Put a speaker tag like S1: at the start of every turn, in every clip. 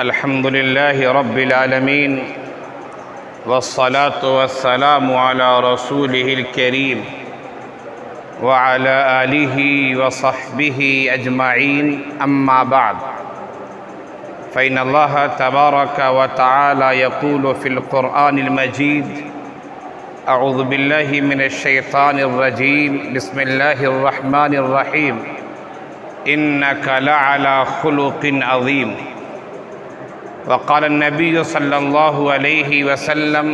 S1: الحمد لله رب العالمين والصلاة والسلام على رسوله الكريم وعلى آله وصحبه أجمعين أما بعد فإن الله تبارك وتعالى يقول في القرآن المجيد أعوذ بالله من الشيطان الرجيم بسم الله الرحمن الرحيم إنك لعلى خلق عظيم وقال النبي صلى الله عليه وسلم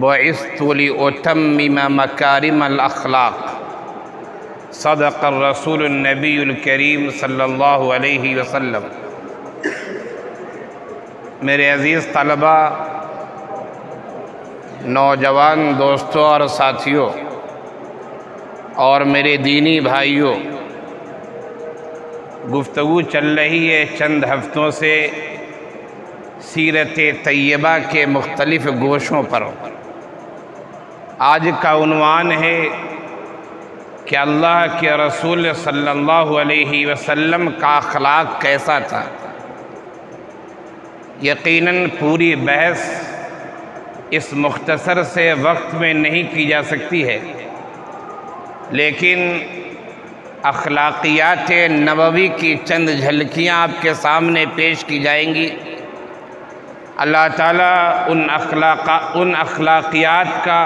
S1: بعثت لأتمم مكارم الأخلاق صدق الرسول النبي الكريم صلی اللہ علیہ وسلم۔ میرے عزیز طلبہ، نوجوان دوستوں اور ساتھیوں اور میرے دینی بھائیوں، گفتگو چل رہی ہے چند ہفتوں سے سیرت طیبہ کے مختلف گوشوں پر۔ آج کا عنوان ہے کہ اللہ کے رسول صلی اللہ علیہ وسلم کا اخلاق کیسا تھا۔ یقیناً پوری بحث اس مختصر سے وقت میں نہیں کی جا سکتی ہے، لیکن اخلاقیات نبوی کی چند جھلکیاں آپ کے سامنے پیش کی جائیں گی۔ اللہ تعالیٰ ان اخلاقیات کا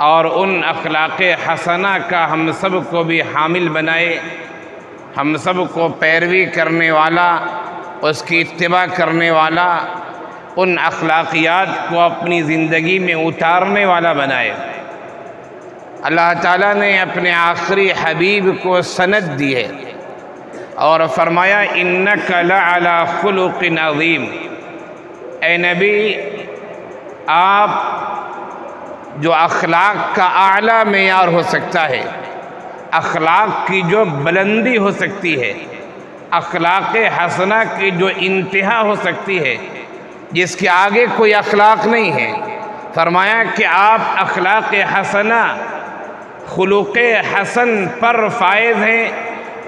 S1: اور ان اخلاق حسنہ کا ہم سب کو بھی حامل بنائے، ہم سب کو پیروی کرنے والا، اس کی اتباع کرنے والا، ان اخلاقیات کو اپنی زندگی میں اتارنے والا بنائے۔ اللہ تعالیٰ نے اپنے آخری حبیب کو سند دی ہے اور فرمایا انک لعلی خلق عظیم۔ اے نبی، آپ جو اخلاق کا اعلیٰ معیار ہو سکتا ہے، اخلاق کی جو بلندی ہو سکتی ہے، اخلاق حسنہ کی جو انتہا ہو سکتی ہے، جس کے آگے کوئی اخلاق نہیں ہے، فرمایا کہ آپ اخلاق حسنہ، خلق حسن پر فائز ہیں،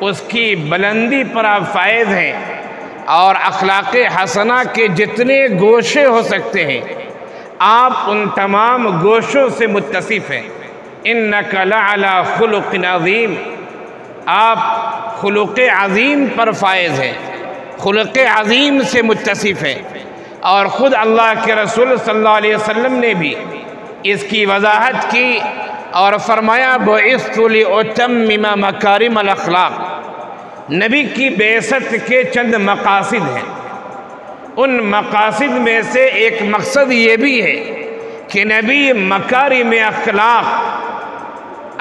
S1: اس کی بلندی پر آپ فائز ہیں، اور اخلاق حسنہ کے جتنے گوشے ہو سکتے ہیں آپ ان تمام گوشوں سے متصف ہیں۔ انک لعلی خلق عظیم، آپ خلق عظیم پر فائز ہیں، خلق عظیم سے متصف ہیں۔ اور خود اللہ کے رسول صلی اللہ علیہ وسلم نے بھی اس کی وضاحت کی اور فرمایا بعثت لأتمم مکارم الاخلاق۔ نبی کی بعثت کے چند مقاصد ہیں، ان مقاصد میں سے ایک مقصد یہ بھی ہے کہ نبی مکارم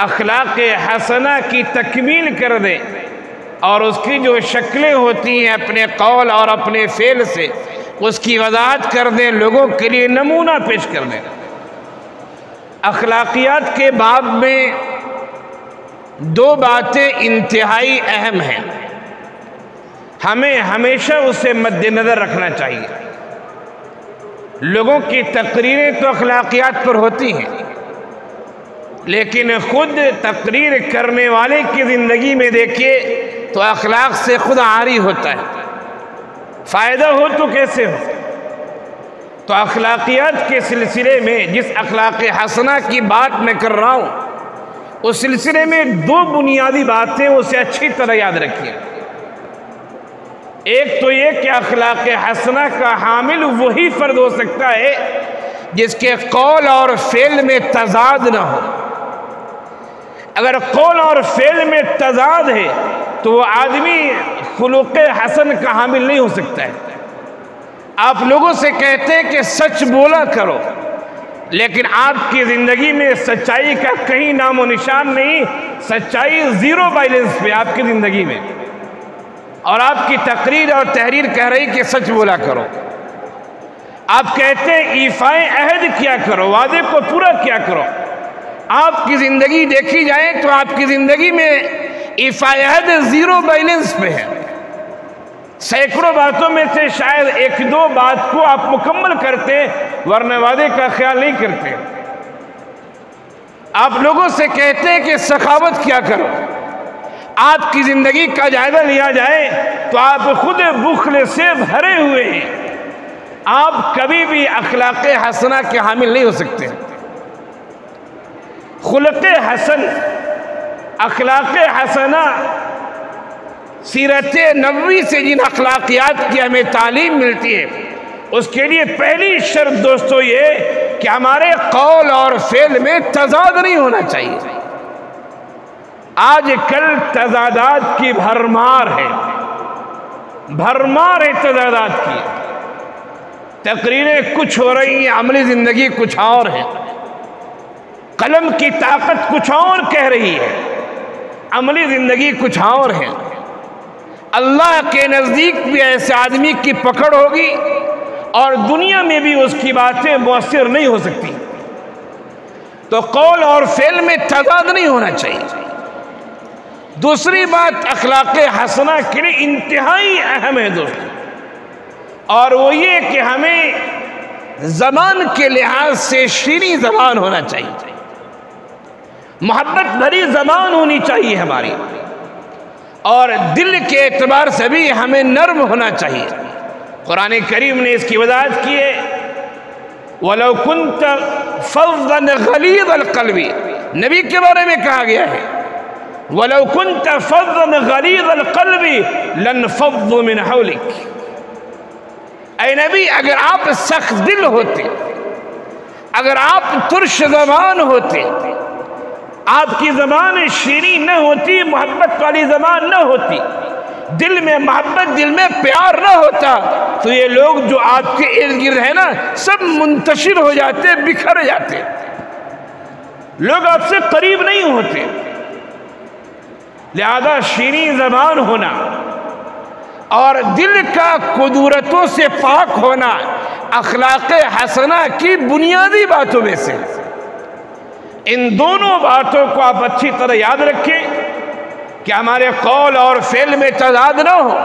S1: اخلاق حسنہ کی تکمیل کر دیں اور اس کی جو شکلیں ہوتی ہیں اپنے قول اور اپنے فعل سے اس کی وضاحت کر دیں، لوگوں کے لیے نمونہ پیش کر دیں۔ اخلاقیات کے باب میں دو باتیں انتہائی اہم ہیں، ہمیں ہمیشہ اسے مد نظر رکھنا چاہیے۔ لوگوں کی تقریریں تو اخلاقیات پر ہوتی ہیں، لیکن خود تقریر کرنے والے کی زندگی میں دیکھیے تو اخلاق سے خود عاری ہوتا ہے، فائدہ ہو تو کیسے ہو۔ تو اخلاقیات کے سلسلے میں جس اخلاق حسنہ کی بات میں کر رہا ہوں، اس سلسلے میں دو بنیادی باتیں اسے اچھی طرح یاد رکھیے۔ ایک تو یہ کہ اخلاق حسنہ کا حامل وہی فرد ہو سکتا ہے جس کے قول اور فعل میں تضاد نہ ہو۔ اگر قول اور فعل میں تضاد ہے تو وہ آدمی خلق حسن کا حامل نہیں ہو سکتا ہے۔ آپ لوگوں سے کہتے ہیں کہ سچ بولا کرو، لیکن آپ کی زندگی میں سچائی کا کہیں نام و نشان نہیں، سچائی زیرو بیلنس پہ آپ کی زندگی میں، اور آپ کی تقریر اور تحریر کہہ رہی کہ سچ بولا کرو۔ آپ کہتے ہیں ایفائے عہد کیا کرو، وعدے کو پورا کیا کرو۔ آپ کی زندگی دیکھی جائے تو آپ کی زندگی میں ایفائے عہد زیرو بیلنس پہ ہے۔ سینکڑوں باتوں میں سے شاید ایک دو بات کو آپ مکمل کرتے، ورنہ وعدے کا خیال نہیں کرتے۔ آپ لوگوں سے کہتے ہیں کہ سخاوت کیا کرو، آپ کی زندگی کا جائزہ لیا جائے تو آپ خود بخل سے بھرے ہوئے ہیں، آپ کبھی بھی اخلاق حسنہ کے حامل نہیں ہو سکتے۔ خلق حسن، اخلاق حسنہ، سیرت نبوی سے جن اخلاقیات کی ہمیں تعلیم ملتی ہے، اس کے لیے پہلی شرط دوستو یہ کہ ہمارے قول اور فعل میں تضاد نہیں ہونا چاہیے۔ آج کل تضادات کی بھرمار ہے، بھرمار ہے تضادات کی۔ تقریریں کچھ ہو رہی ہیں، عملی زندگی کچھ اور ہے۔ قلم کی طاقت کچھ اور کہہ رہی ہے، عملی زندگی کچھ اور ہے۔ اللہ کے نزدیک بھی ایسے آدمی کی پکڑ ہوگی اور دنیا میں بھی اس کی باتیں مؤثر نہیں ہو سکتی۔ تو قول اور فعل میں تضاد نہیں ہونا چاہیے۔ دوسری بات اخلاق حسنہ کے لیے انتہائی اہم ہے دوستو، اور وہ یہ کہ ہمیں زبان کے لحاظ سے شیریں زبان ہونا چاہیے، محبت بھری زبان ہونی چاہیے ہماری، اور دل کے اعتبار سے بھی ہمیں نرم ہونا چاہیے۔ قرآن کریم نے اس کی وضاحت کی ہے، وَلَوْ كُنْتَ فَظًّا غَلِيظَ الْقَلْبِ، نبی کے بارے میں کہا گیا ہے وَلَوْ كُنْتَ فَظًّا غَلِيظَ الْقَلْبِ لَانفَضُّوا مِنْ حَوْلِكَ، اے نبی اگر آپ سخت دل ہوتے، اگر آپ ترش زبان ہوتے، آپ کی زبان شیریں نہ ہوتی، محبت والی زبان نہ ہوتی، دل میں محبت، دل میں پیار نہ ہوتا، تو یہ لوگ جو آپ کے ارد گرد ہیں نا سب منتشر ہو جاتے، بکھر جاتے، لوگ آپ سے قریب نہیں ہوتے۔ لہذا شیریں زبان ہونا اور دل کا کدورتوں سے پاک ہونا اخلاق حسنہ کی بنیادی باتوں میں سے۔ ان دونوں باتوں کو آپ اچھی طرح یاد رکھیں کہ ہمارے قول اور فعل میں تضاد نہ ہو۔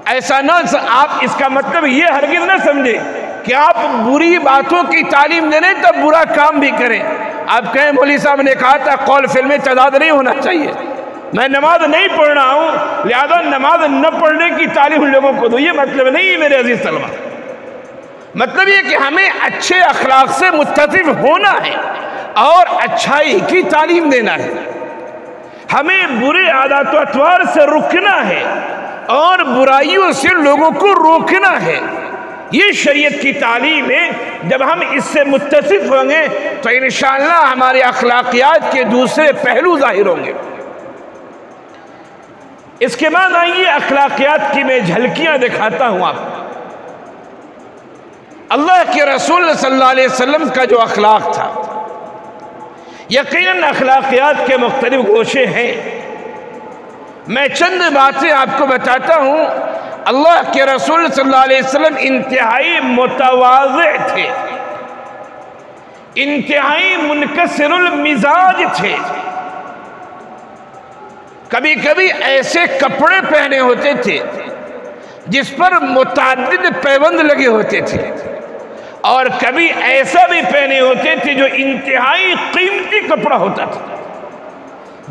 S1: ایسا نہ، آپ اس کا مطلب یہ ہرگز نہ سمجھیں کہ آپ بری باتوں کی تعلیم دے رہے تب برا کام بھی کریں۔ آپ کہیں مولوی صاحب نے کہا تھا قول فعل میں تضاد نہیں ہونا چاہیے، میں نماز نہیں پڑھ رہا ہوں لہذا نماز نہ پڑھنے کی تعلیم لوگوں کو دو، یہ مطلب نہیں میرے عزیز طلبہ۔ مطلب یہ کہ ہمیں اچھے اخلاق سے متصف ہونا ہے اور اچھائی کی تعلیم دینا ہے، ہمیں برے عادات و اطوار سے رکنا ہے اور برائیوں سے لوگوں کو روکنا ہے۔ یہ شریعت کی تعلیم ہے۔ جب ہم اس سے متصف ہوں گے تو انشاءاللہ ہمارے اخلاقیات کے دوسرے پہلو ظاہر ہوں گے۔ اس کے بعد آئیے اخلاقیات کی میں جھلکیاں دکھاتا ہوں آپ کو۔ اللہ کے رسول صلی اللہ علیہ وسلم کا جو اخلاق تھا، یقیناً اخلاقیات کے مختلف گوشے ہیں، میں چند باتیں آپ کو بتاتا ہوں۔ اللہ کے رسول صلی اللہ علیہ وسلم انتہائی متواضع تھے، انتہائی منکسر المزاج تھے، کبھی کبھی ایسے کپڑے پہنے ہوتے تھے جس پر متعدد پیوند لگے ہوتے تھے، اور کبھی ایسا بھی پہنے ہوتے تھے جو انتہائی قیمتی کپڑا ہوتا تھا۔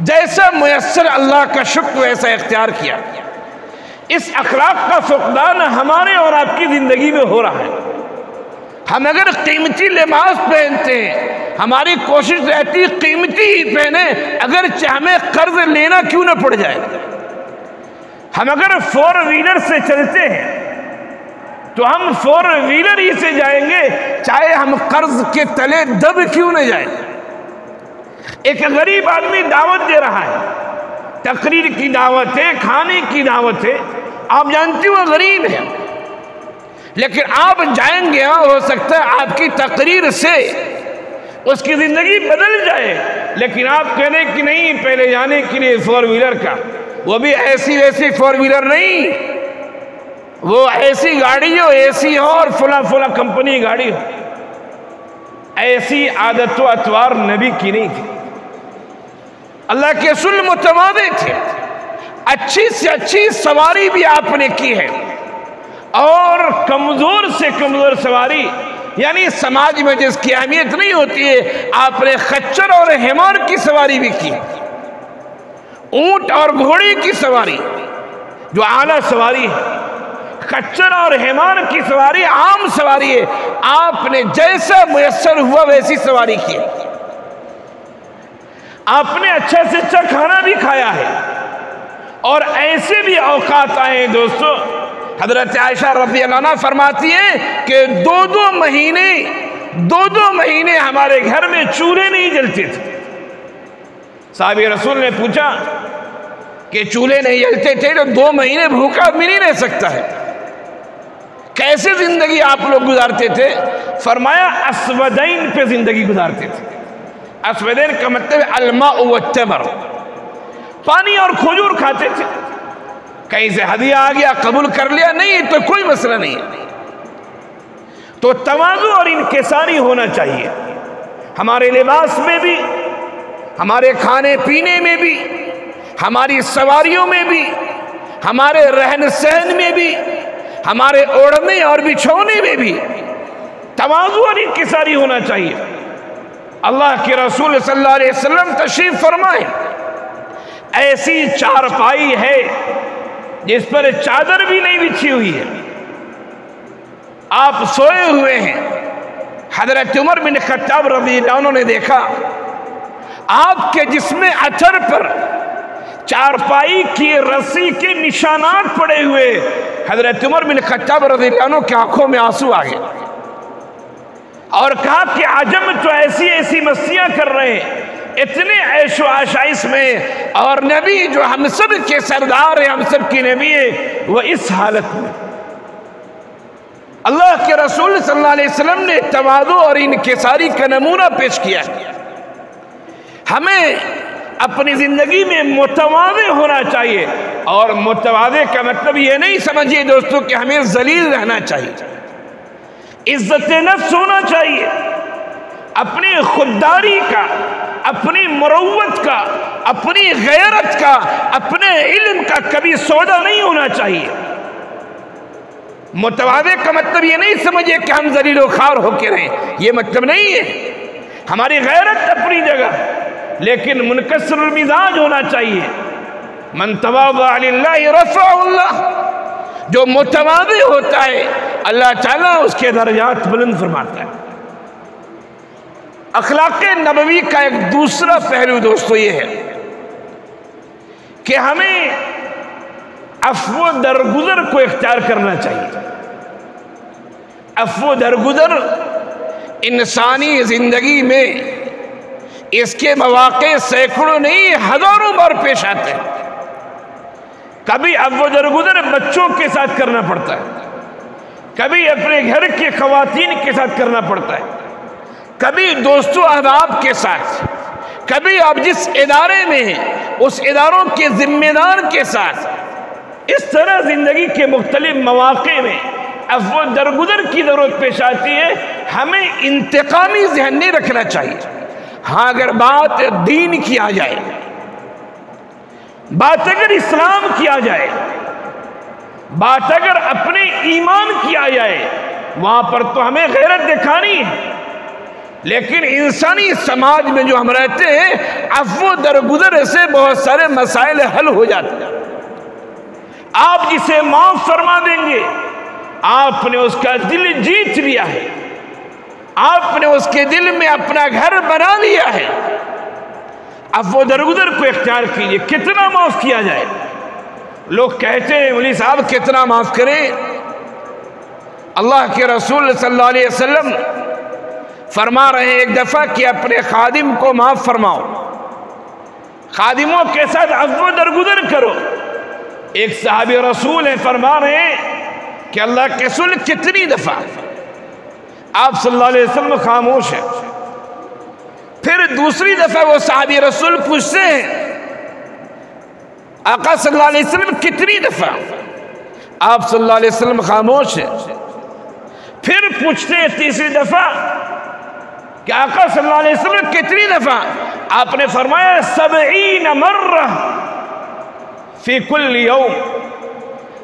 S1: جیسا میسر اللہ کا شکر ویسا اختیار کیا۔ اس اخلاق کا فقدان ہمارے اور آپ کی زندگی میں ہو رہا ہے۔ ہم اگر قیمتی لباس پہنتے ہیں ہماری کوشش رہتی قیمتی ہی پہنے، اگرچہ ہمیں قرض لینا کیوں نہ پڑ جائے۔ ہم اگر فور ویلر سے چلتے ہیں تو ہم فور ویلر ہی سے جائیں گے چاہے ہم قرض کے تلے دب کیوں نہ جائیں۔ ایک غریب آدمی دعوت دے رہا ہے، تقریر کی دعوت ہے، کھانے کی دعوت ہے، آپ جانتے وہ غریب ہے، لیکن آپ جائیں گے، ہو سکتا ہے آپ کی تقریر سے اس کی زندگی بدل جائے، لیکن آپ کہنے کہ نہیں پہلے جانے کے لیے فور ویلر کا، وہ بھی ایسی ویسی فور ویلر نہیں، وہ ایسی گاڑی ہو، ایسی ہو اور فلاں فلاں کمپنی گاڑی ہو۔ ایسی عادت و اطوار نبی کی نہیں تھی۔ اللہ کے رسول متواضع تھے، اچھی سے اچھی سواری بھی آپ نے کی ہے، اور کمزور سے کمزور سواری، یعنی سماج میں جس کی اہمیت نہیں ہوتی ہے، آپ نے خچر اور حمار کی سواری بھی کی۔ اونٹ اور گھوڑے کی سواری جو اعلیٰ سواری ہے، خچر اور حمار کی سواری عام سواری ہے، آپ نے جیسا میسر ہوا ویسی سواری کی، آپ نے اچھا سے اچھا کھانا بھی کھایا ہے، اور ایسے بھی اوقات آئے ہیں دوستو، حضرت عائشہ رضی اللہ عنہ فرماتی ہیں کہ دو مہینے ہمارے گھر میں چولہے نہیں جلتے تھے۔ صحابی رسول نے پوچھا کہ چولہے نہیں جلتے تھے تو 2 مہینے بھوکا بھی نہیں رہ سکتا ہے، کیسے زندگی آپ لوگ گزارتے تھے؟ فرمایا اسودین پہ زندگی گزارتے تھے۔ اسودین کا مطلب الماء والتمر، پانی اور کھجور کھاتے تھے، کہیں سے ہدیہ آ گیا قبول کر لیا، نہیں تو کوئی مسئلہ نہیں ہے۔ تو تواضع اور انکساری ہونا چاہیے، ہمارے لباس میں بھی، ہمارے کھانے پینے میں بھی، ہماری سواریوں میں بھی، ہمارے رہن سہن میں بھی، ہمارے اوڑھنے اور بچھونے میں بھی تواضع اور انکساری ہونا چاہیے۔ اللہ کے رسول صلی اللہ علیہ وسلم تشریف فرمائے، ایسی چارپائی ہے جس پر چادر بھی نہیں بچھی ہوئی ہے، آپ سوئے ہوئے ہیں، حضرت عمر بن خطاب رضی اللہ عنہ نے دیکھا آپ کے جسم اثر پر چارپائی کی رسی کے نشانات پڑے ہوئے، حضرت عمر بن خطاب رضی اللہ عنہ کی آنکھوں میں آنسو آ گئے اور کہا کہ عجم تو ایسی مستیاں کر رہے ہیں، اتنے عیش و عشائش میں، اور نبی جو ہم سب کے سردار ہیں، ہم سب کی نبی ہے، وہ اس حالت میں۔ اللہ کے رسول صلی اللہ علیہ وسلم نے تواضع اور انکساری کا نمونہ پیش کیا۔ ہمیں اپنی زندگی میں متواضع ہونا چاہیے، اور متواضع کا مطلب یہ نہیں سمجھیے دوستو کہ ہمیں ذلیل رہنا چاہیے، عزت نفس ہونا چاہیے، اپنی خودداری کا، اپنی مروت کا، اپنی غیرت کا، اپنے علم کا کبھی سودا نہیں ہونا چاہیے۔ متواضع کا مطلب یہ نہیں سمجھے کہ ہم ذلیل و خوار ہو کے رہیں، یہ مطلب نہیں ہے، ہماری غیرت اپنی جگہ، لیکن منکسر المزاج ہونا چاہیے۔ من تواضع للہ رفع اللہ، جو متواضع ہوتا ہے اللہ تعالیٰ اس کے درجات بلند فرماتا ہے۔ اخلاق نبوی کا ایک دوسرا پہلو دوستو یہ ہے کہ ہمیں عفو درگزر کو اختیار کرنا چاہیے۔ عفو درگزر انسانی زندگی میں اس کے مواقع سینکڑوں نہیں ہزاروں بار پیش آتے ہیں۔ کبھی عفو درگزر بچوں کے ساتھ کرنا پڑتا ہے، کبھی اپنے گھر کے خواتین کے ساتھ کرنا پڑتا ہے، کبھی دوستوں احباب کے ساتھ، کبھی آپ جس ادارے میں ہیں اس اداروں کے ذمہ دار کے ساتھ۔ اس طرح زندگی کے مختلف مواقع میں عفو درگزر کی ضرورت پیش آتی ہے۔ ہمیں انتقامی ذہن نہیں رکھنا چاہیے۔ ہاں اگر بات دین کی آ جائے، بات اگر اسلام کی آ جائے، بات اگر اپنے ایمان کی آ جائے، وہاں پر تو ہمیں غیرت دکھانی ہے، لیکن انسانی سماج میں جو ہم رہتے ہیں عفو درگزر سے بہت سارے مسائل حل ہو جاتے ہیں۔ آپ جسے معاف فرما دیں گے، آپ نے اس کا دل جیت لیا ہے، آپ نے اس کے دل میں اپنا گھر بنا لیا ہے۔ عفو درگزر کو اختیار کیجئے۔ کتنا معاف کیا جائے؟ لوگ کہتے ہیں مولوی صاحب کتنا معاف کریں؟ اللہ کے رسول صلی اللہ علیہ وسلم فرما رہے ہیں ایک دفعہ کہ اپنے خادم کو معاف فرماؤ، خادموں کے ساتھ عفو درگزر کرو۔ ایک صحابی رسول ہیں فرما رہے ہیں کہ اللہ کے رسول کتنی دفعہ؟ آپ صلی اللہ علیہ وسلم خاموش ہیں۔ پھر دوسری دفعہ وہ صحابی رسول پوچھتے ہیں آقا صلی اللہ علیہ وسلم کتنی دفعہ؟ آپ صلی اللہ علیہ وسلم خاموش ہیں۔ پھر پوچھتے ہیں تیسری دفعہ کہ آقا صلی اللہ علیہ وسلم کتنی دفعہ؟ آپ نے فرمایا 70 مرہ فی کل یوم،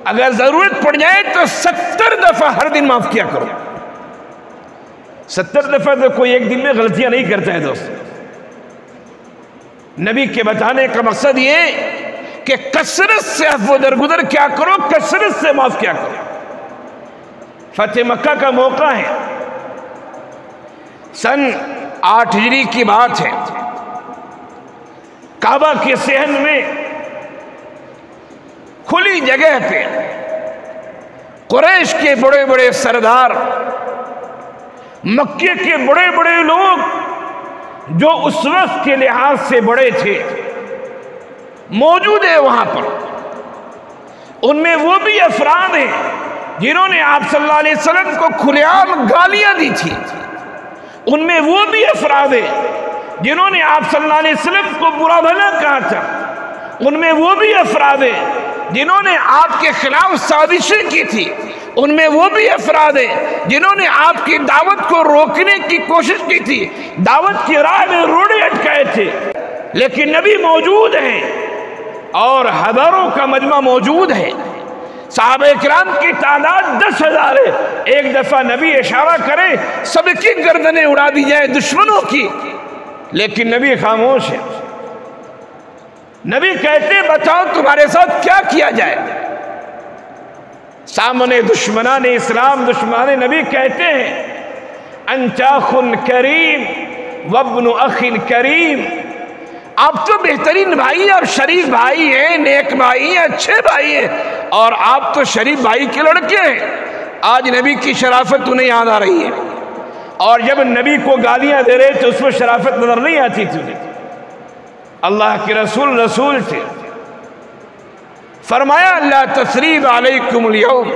S1: اگر ضرورت پڑ جائے تو 70 دفعہ ہر دن معاف کیا کرو۔ 70 دفعہ تو کوئی ایک دن میں غلطیاں نہیں کرتا ہے دوست۔ نبی کے بتانے کا مقصد یہ کہ کثرت سے عفو درگزر کیا کرو، کثرت سے معاف کیا کرو۔ فتح مکہ کا موقع ہے، سن 8 ہجری کی بات ہے۔ کعبہ کے صحن میں کھلی جگہ پہ قریش کے بڑے بڑے سردار، مکے کے بڑے بڑے لوگ جو اس وقت کے لحاظ سے بڑے تھے موجود ہیں وہاں پر۔ ان میں وہ بھی افراد ہیں جنہوں نے آپ صلی اللہ علیہ وسلم کو کھلے عام گالیاں دی تھی، ان میں وہ بھی افراد ہیں جنہوں نے آپ صلی اللہ علیہ وسلم کو برا بھلا کہا تھا، ان میں وہ بھی افراد ہیں جنہوں نے آپ کے خلاف سازشیں کی تھی، ان میں وہ بھی افراد ہیں جنہوں نے آپ کی دعوت کو روکنے کی کوشش کی تھی، دعوت کی راہ میں روڑے اٹکائے تھے، لیکن نبی موجود ہیں اور ہزاروں کا مجمع موجود ہے۔ صحابہ کرام کی تعداد 10,000 ہے۔ ایک دفعہ نبی اشارہ کرے سب کی گردنیں اڑا دی جائے دشمنوں کی، لیکن نبی خاموش ہے۔ نبی کہتے بتاؤ تمہارے ساتھ کیا کیا جائے؟ سامنے دشمنان اسلام، دشمنان نبی کہتے ہیں انت اخ کریم وابن اخ کریم، آپ تو بہترین بھائی ہیں، آپ شریف بھائی ہیں، نیک بھائی ہیں، اچھے بھائی ہیں، اور آپ تو شریف بھائی کے لڑکے ہیں۔ آج نبی کی شرافت انہیں یاد آ رہی ہے، اور جب نبی کو گالیاں دے رہے تو اس میں شرافت نظر نہیں آتی تھی انہیں۔ اللہ کے رسول رسول تھے، فرمایا لا تثریب علیکم اليوم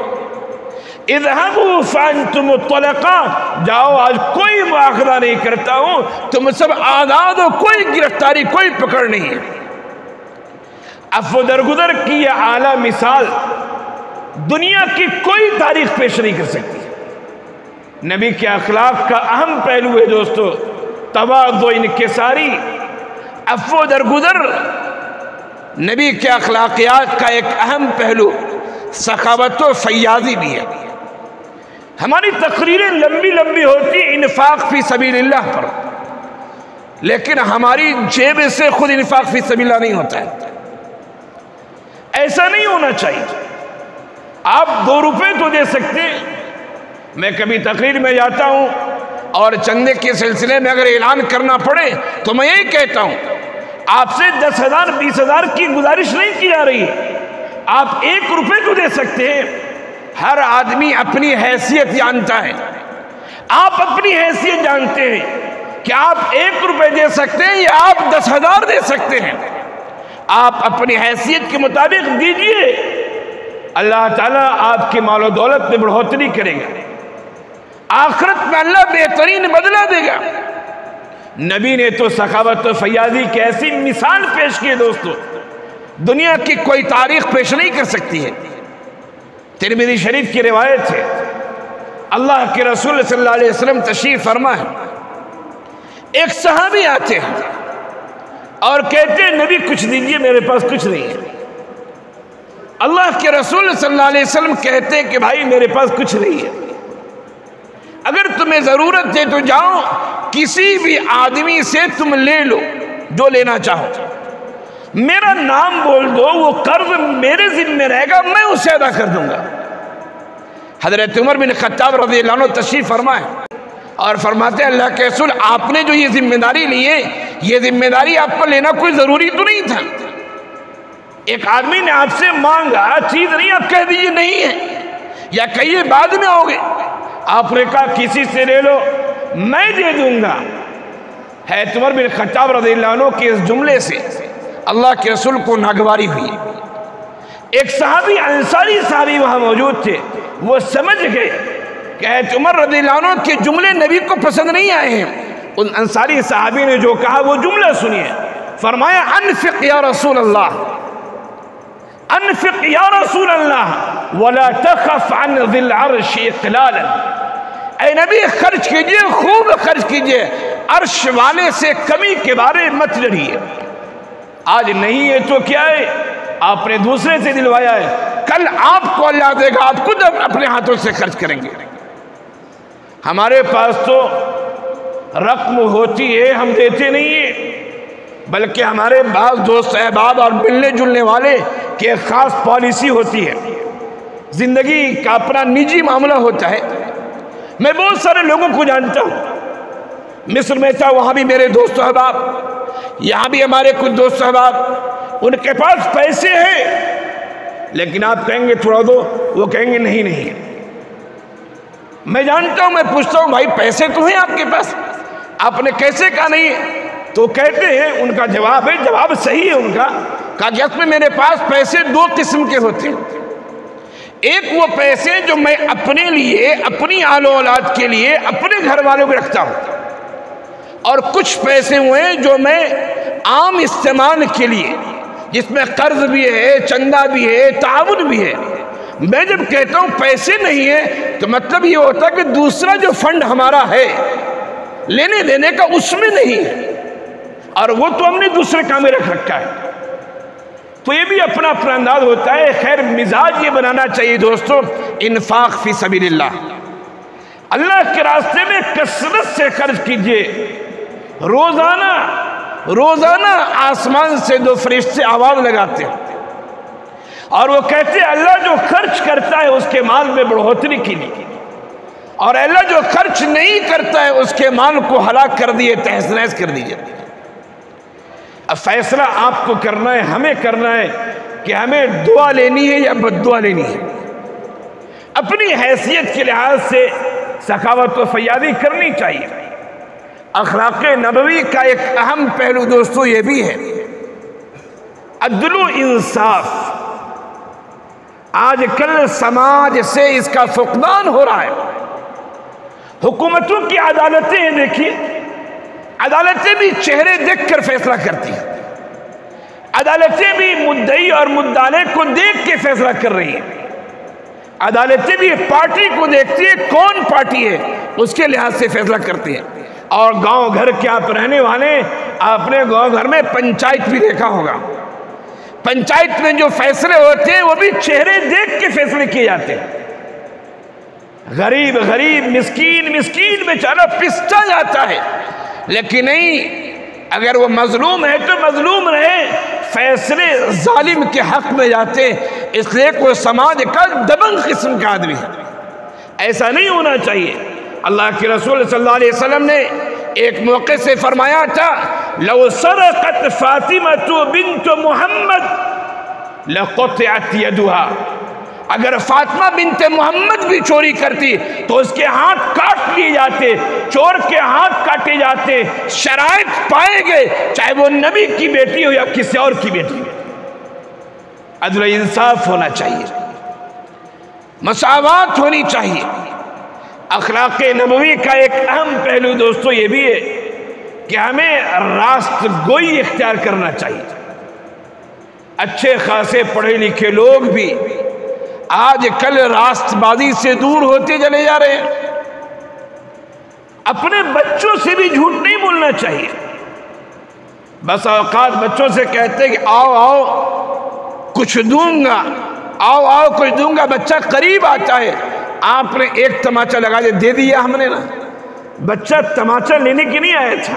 S1: اذهبوا فانتم الطلقاء، جاؤ آج کوئی مواخذہ نہیں کرتا ہوں، تم سب آزاد ہو، کوئی گرفتاری کوئی پکڑ نہیں ہے۔ عفو درگزر کی یہ اعلیٰ مثال دنیا کی کوئی تاریخ پیش نہیں کر سکتی۔ نبی کے اخلاق کا اہم پہلو ہے دوستو تواضع انکساری، عفو درگزر نبی کے اخلاقیات کا ایک اہم پہلو سخاوت و فیاضی بھی ہے۔ ہماری تقریریں لمبی لمبی ہوتی انفاق فی سبیل اللہ پر، لیکن ہماری جیب سے خود انفاق فی سبیل اللہ نہیں ہوتا ہے۔ ایسا نہیں ہونا چاہیے۔ آپ 2 روپے تو دے سکتے ہیں۔ میں کبھی تقریر میں جاتا ہوں اور چندے کے سلسلے میں اگر اعلان کرنا پڑے تو میں یہی کہتا ہوں آپ سے 10,000 20,000 کی گزارش نہیں کی جا رہی ہے، آپ 1 روپے تو دے سکتے ہیں۔ ہر آدمی اپنی حیثیت جانتا ہے، آپ اپنی حیثیت جانتے ہیں کہ آپ 1 روپے دے سکتے ہیں یا آپ 10,000 دے سکتے ہیں۔ آپ اپنی حیثیت کے مطابق دیجئے، اللہ تعالیٰ آپ کے مال و دولت میں بڑھوتری کرے گا، آخرت میں اللہ بہترین بدلہ دے گا۔ نبی نے تو سخاوت و فیاضی کی ایسی مثال پیش کی ہے دوستو، دنیا کی کوئی تاریخ پیش نہیں کر سکتی ہے۔ ترمذی شریف کی روایت ہے، اللہ کے رسول صلی اللہ علیہ وسلم تشریف فرما ہے، ایک صحابی آتے ہیں اور کہتے ہیں نبی کچھ دیجئے، میرے پاس کچھ نہیں ہے۔ اللہ کے رسول صلی اللہ علیہ وسلم کہتے ہیں کہ بھائی میرے پاس کچھ نہیں ہے، اگر تمہیں ضرورت ہے تو جاؤ کسی بھی آدمی سے تم لے لو جو لینا چاہو، میرا نام بول دو، وہ قرض میرے ذمہ رہے گا، میں اسے ادا کر دوں گا۔ حضرت عمر بن خطاب رضی اللہ عنہ تشریف فرمائے اور فرماتے ہیں اللہ کے رسول آپ نے جو یہ ذمہ داری لی ہے، یہ ذمہ داری آپ پر لینا کوئی ضروری تو نہیں تھا۔ ایک آدمی نے آپ سے مانگا چیز نہیں، آپ کہہ دیجیے نہیں ہے یا کہیے بعد میں ہوگے، آپ نے کہا کسی سے لے لو میں دے دوں گا۔ حضرت عمر بن خطاب رضی اللہ عنہ کے اس جملے سے اللہ کے رسول کو ناگواری ہوئی۔ ایک صحابی انصاری صحابی وہاں موجود تھے، وہ سمجھ گئے کہ حضرت عمر رضی اللہ عنہ کے جملے نبی کو پسند نہیں آئے ہیں۔ ان انصاری صحابی نے جو کہا وہ جملہ سنیے، فرمایا انفق یا رسول اللہ، انفق یا رسول اللہ ولا تخف عن ذی العرش اقلالا، اے نبی خرچ کیجئے، خوب خرچ کیجئے، عرش والے سے کمی کے بارے مت لڑیے۔ آج نہیں ہے تو کیا ہے، آپ نے دوسرے سے دلوایا ہے، کل آپ کو اللہ دے گا، آپ خود اپنے ہاتھوں سے خرچ کریں گے۔ ہمارے پاس تو رقم ہوتی ہے، ہم دیتے نہیں ہیں،
S2: بلکہ ہمارے بعض دوست احباب اور ملنے جلنے والے کی ایک خاص پالیسی ہوتی ہے، زندگی کا اپنا نجی معاملہ ہوتا ہے۔ میں بہت سارے لوگوں کو جانتا ہوں، مصر میں تھا، وہاں بھی میرے دوست احباب، یہاں بھی ہمارے کچھ دوست احباب، ان کے پاس پیسے ہیں، لیکن آپ کہیں گے تھوڑا دو، وہ کہیں گے نہیں نہیں۔ میں جانتا ہوں، میں پوچھتا ہوں بھائی پیسے تو ہیں آپ کے پاس، آپ نے کیسے کہا نہیں ہے؟ تو کہتے ہیں، ان کا جواب ہے، جواب صحیح ہے ان کا، کہا کہ اس میں میرے پاس پیسے دو قسم کے ہوتے ہیں۔ ایک وہ پیسے جو میں اپنے لیے، اپنی آل و اولاد کے لیے، اپنے گھر والوں کو رکھتا ہوں، اور کچھ پیسے ہوئے جو میں عام استعمال کے لیے، جس میں قرض بھی ہے، چندہ بھی ہے، تعاون بھی ہے۔ میں جب کہتا ہوں پیسے نہیں ہے تو مطلب یہ ہوتا ہے کہ دوسرا جو فنڈ ہمارا ہے لینے دینے کا، اس میں نہیں ہے، اور وہ تو ہم نے دوسرے کام میں رکھ رکھا ہے۔ تو یہ بھی اپنا اپنا انداز ہوتا ہے۔ خیر مزاج یہ بنانا چاہیے دوستو، انفاق فی سبیل اللہ، اللہ کے راستے میں کثرت سے خرچ کیجئے۔ روزانہ آسمان سے دو فرشتے آواز لگاتے ہیں اور وہ کہتے ہیں اللہ جو خرچ کرتا ہے اس کے مال میں بڑھوتری کیجیے، اور اللہ جو خرچ نہیں کرتا ہے اس کے مال کو ہلاک کر دیے، تہس نہس کر دیجیے۔ اب فیصلہ آپ کو کرنا ہے، ہمیں کرنا ہے کہ ہمیں دعا لینی ہے یا بد دعا لینی ہے۔ اپنی حیثیت کے لحاظ سے سخاوت و فیاضی کرنی چاہیے۔ اخلاق نبوی کا ایک اہم پہلو دوستو یہ بھی ہے، عدل و انصاف۔ آج کل سماج سے اس کا فقدان ہو رہا ہے۔ حکومتوں کی عدالتیں ہیں، دیکھیے عدالتیں بھی چہرے دیکھ کر فیصلہ کرتی ہیں، عدالتیں بھی مدعی اور مدعے کو دیکھ کے فیصلہ کر رہی ہیں، عدالتیں بھی پارٹی کو دیکھتی ہے، کون پارٹی ہے اس کے لحاظ سے فیصلہ کرتی ہیں۔ اور گاؤں گھر کے آپ رہنے والے، آپ نے گاؤں گھر میں پنچایت بھی دیکھا ہوگا، پنچایت میں جو فیصلے ہوتے ہیں وہ بھی چہرے دیکھ کے فیصلے کیے جاتے ہیں۔ غریب غریب، مسکین مسکین بیچارہ پستا جاتا ہے، لیکن نہیں، اگر وہ مظلوم ہے تو مظلوم رہے، فیصلے ظالم کے حق میں جاتے ہیں، اس لیے کوئی سماج کا دبنگ قسم کا آدمی ہے، ایسا نہیں ہونا چاہیے۔ اللہ کے رسول صلی اللہ علیہ وسلم نے ایک موقع سے فرمایا تھا، لو سرقت فاطمہ بنت محمد لقطعت یدہا، اگر فاطمہ بنت محمد بھی چوری کرتی تو اس کے ہاتھ کاٹ لیے جاتے، چور کے ہاتھ کاٹے جاتے، شرائط پائے گئے، چاہے وہ نبی کی بیٹی ہو یا کسی اور کی بیٹی ہو۔ عدل و انصاف ہونا چاہیے، مساوات ہونی چاہیے۔ اخلاق نبوی کا ایک اہم پہلو دوستو یہ بھی ہے کہ ہمیں راست گوئی اختیار کرنا چاہیے۔ اچھے خاصے پڑھے لکھے لوگ بھی آج کل راست بازی سے دور ہوتے چلے جا رہے ہیں۔ اپنے بچوں سے بھی جھوٹ نہیں بولنا چاہیے۔ بس اوقات بچوں سے کہتے کہ آؤ آؤ کچھ دوں گا، آؤ آؤ کچھ دوں گا، بچہ قریب آتا ہے، آپ نے ایک تماچا لگا دے دیا ہم نے نا۔ بچہ تماچا لینے کی نہیں آیا تھا،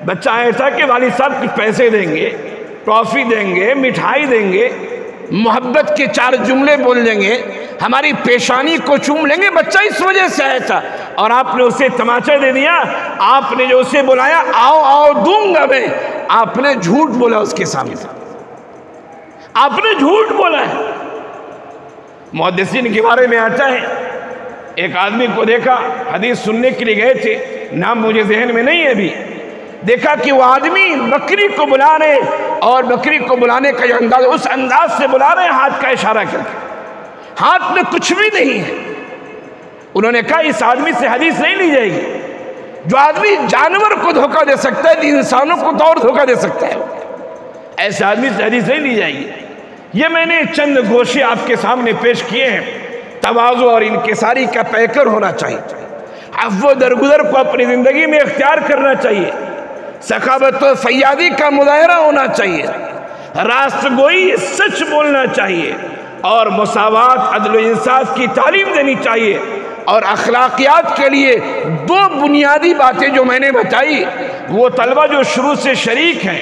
S2: بچہ آیا تھا کہ والد صاحب کچھ پیسے دیں گے، ٹافی دیں گے، مٹھائی دیں گے، محبت کے چار جملے بول دیں گے، ہماری پیشانی کو چوم لیں گے۔ بچہ اس وجہ سے آیا تھا اور آپ نے اسے تماچا دے دیا۔ آپ نے جو اسے بلایا آؤ آؤ دوں گا میں، آپ نے جھوٹ بولا اس کے سامنے، آپ نے جھوٹ بولا ہے۔ محدثین کے بارے میں آتا ہے، ایک آدمی کو دیکھا، حدیث سننے کے لیے گئے تھے، نام مجھے ذہن میں نہیں ہے ابھی، دیکھا کہ وہ آدمی بکری کو بلا رہے، اور بکری کو بلانے کا جو انداز، اس انداز سے بلا رہے ہاتھ کا اشارہ کر کے، ہاتھ میں کچھ بھی نہیں ہے۔ انہوں نے کہا اس آدمی سے حدیث نہیں لی جائے گی۔ جو آدمی جانور کو دھوکہ دے سکتا ہے، انسانوں کو تو اور دھوکہ دے سکتا ہے، ایسے آدمی سے حدیث نہیں لی جائے گی۔ یہ میں نے چند گوشے آپ کے سامنے پیش کیے ہیں۔ تواضع اور انکساری کا پیکر ہونا چاہیے، عفو درگزر کو اپنی زندگی میں اختیار کرنا چاہیے، سخاوت و فیاضی کا مظاہرہ ہونا چاہیے، راست گوئی سچ بولنا چاہیے، اور مساوات عدل و انصاف کی تعلیم دینی چاہیے۔ اور اخلاقیات کے لیے دو بنیادی باتیں جو میں نے بتائی، وہ طلبہ جو شروع سے شریک ہیں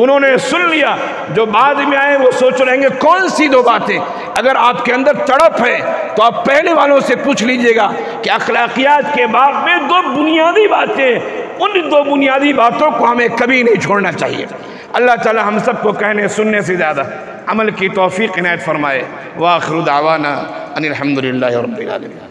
S2: انہوں نے سن لیا، جو بعد میں آئے وہ سوچ رہے ہیں کون سی دو باتیں؟ اگر آپ کے اندر تڑپ ہے تو آپ پہلے والوں سے پوچھ لیجئے گا کہ اخلاقیات کے باب میں دو بنیادی باتیں، ان دو بنیادی باتوں کو ہمیں کبھی نہیں چھوڑنا چاہیے۔ اللہ تعالی ہم سب کو کہنے سننے سے زیادہ عمل کی توفیق عنایت فرمائے۔ وآخر دعوانا ان الحمدللہ رب العالمین۔